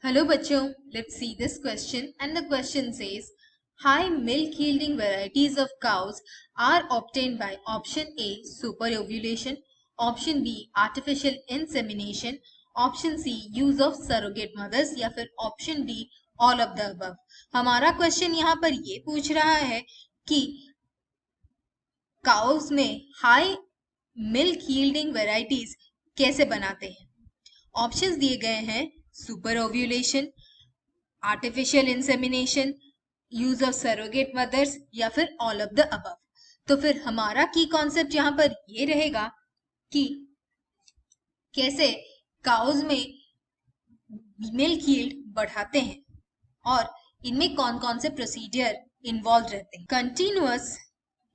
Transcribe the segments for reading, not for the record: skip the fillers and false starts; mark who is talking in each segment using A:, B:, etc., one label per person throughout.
A: Hello बच्चों, let's see this question and the question says high milk yielding varieties of cows are obtained by option A superovulation, option B artificial insemination, option C use of surrogate mothers या फिर option D all of the above। हमारा question यहाँ पर ये पूछ रहा है कि काउस में हाई मिल्क यील्डिंग वेराइटीज कैसे बनाते हैं। ऑप्शंस दिए गए हैं super ovulation, artificial insemination, use of surrogate mothers या फिर ऑल ऑफ द अबव। तो फिर हमारा की कॉन्सेप्ट यहाँ पर ये रहेगा कि कैसे काउज में मिल्क यील्ड बढ़ाते हैं और इनमें कौन कौन से प्रोसीजर इन्वॉल्व रहते हैं। कंटिन्यूअस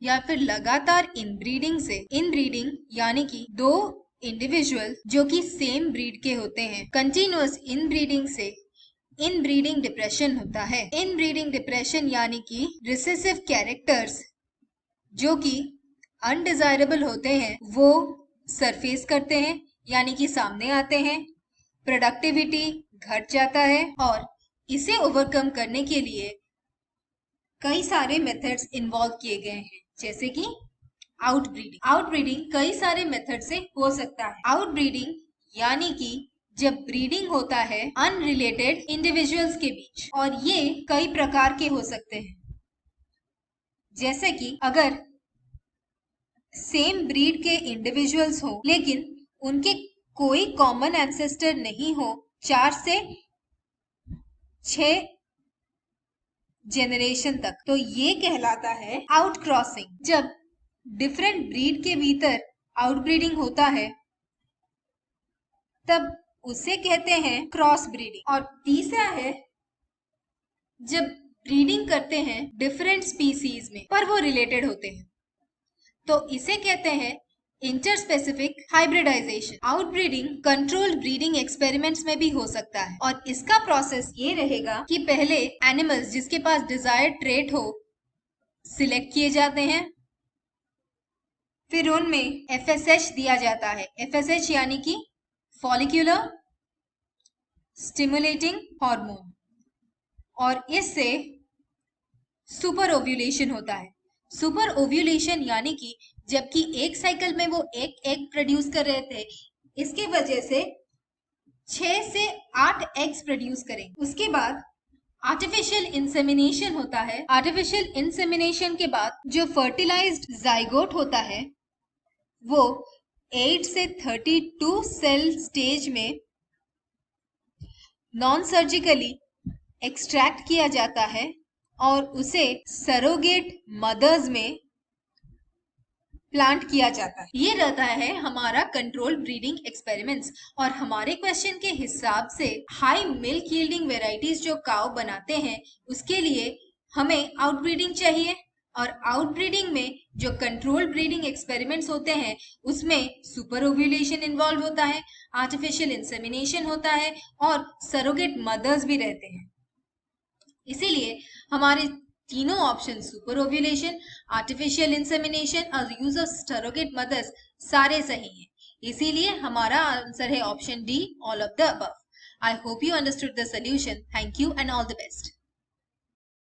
A: या फिर लगातार इनब्रीडिंग यानी कि दो इंडिविजुअल जो कि सेम ब्रीड के होते हैं, कंटिन्यूअस इनब्रीडिंग से इनब्रीडिंग डिप्रेशन होता है। इनब्रीडिंग डिप्रेशन यानी कि रिसेसिव कैरेक्टर्स जो कि अनडिजायरेबल होते हैं वो सरफेस करते हैं यानी कि सामने आते हैं, प्रोडक्टिविटी घट जाता है और इसे ओवरकम करने के लिए कई सारे मेथड्स इन्वॉल्व किए गए हैं, जैसे कि आउटब्रीडिंग कई सारे मेथड से हो सकता है। आउटब्रीडिंग यानी कि जब ब्रीडिंग होता है अनरिलेटेड इंडिविजुअल्स के बीच, और ये कई प्रकार के हो सकते हैं, जैसे कि अगर सेम ब्रीड के इंडिविजुअल्स हो लेकिन उनके कोई कॉमन एंसेस्टर नहीं हो 4 से 6 जेनरेशन तक, तो ये कहलाता है आउटक्रॉसिंग। जब डिफरेंट ब्रीड के भीतर आउटब्रीडिंग होता है तब उसे कहते हैं क्रॉस ब्रीडिंग। और तीसरा है जब ब्रीडिंग करते हैं डिफरेंट स्पीसीज में पर वो रिलेटेड होते हैं, तो इसे कहते हैं interspecific hybridization. Outbreeding controlled breeding experiments में भी हो सकता है और इसका प्रोसेस ये रहेगा कि पहले एनिमल्स जिसके पास डिजायर्ड ट्रेट हो सिलेक्ट किए जाते हैं, फिर उनमें FSH दिया जाता है। FSH यानी कि फॉलिक्यूलर स्टिमुलेटिंग हार्मोन, और इससे सुपर ओव्यूलेशन होता है। सुपर ओव्यूलेशन यानी कि जबकि एक साइकिल में वो एक एग प्रोड्यूस कर रहे थे, इसके वजह से 6 से 8 एग्स प्रोड्यूस करें। उसके बाद आर्टिफिशियल इंसेमिनेशन होता है। आर्टिफिशियल इंसेमिनेशन के बाद जो फर्टिलाइज्ड जाइगोट होता है वो 8 से 32 सेल स्टेज में नॉन सर्जिकली एक्सट्रैक्ट किया जाता है और उसे सरोगेट मदर्स में प्लांट किया जाता है। ये रहता है हमारा कंट्रोल ब्रीडिंग एक्सपेरिमेंट्स। और हमारे क्वेश्चन के हिसाब से हाई मिल्क यील्डिंग वेराइटीज जो काउ बनाते हैं उसके लिए हमें आउटब्रीडिंग चाहिए, और आउटब्रीडिंग में जो कंट्रोल ब्रीडिंग एक्सपेरिमेंट्स होते हैं उसमें सुपर ओव्यूलेशन इन्वॉल्व होता है, आर्टिफिशियल इंसेमिनेशन होता है और सरोगेट मदर्स भी रहते हैं। इसीलिए हमारे तीनों option super ovulation, artificial insemination और यूज ऑफ सरोगेट मदर्स सारे सही हैं। इसीलिए हमारा आंसर है option D, all of the above. I hope you understood the solution. Thank you and all the best.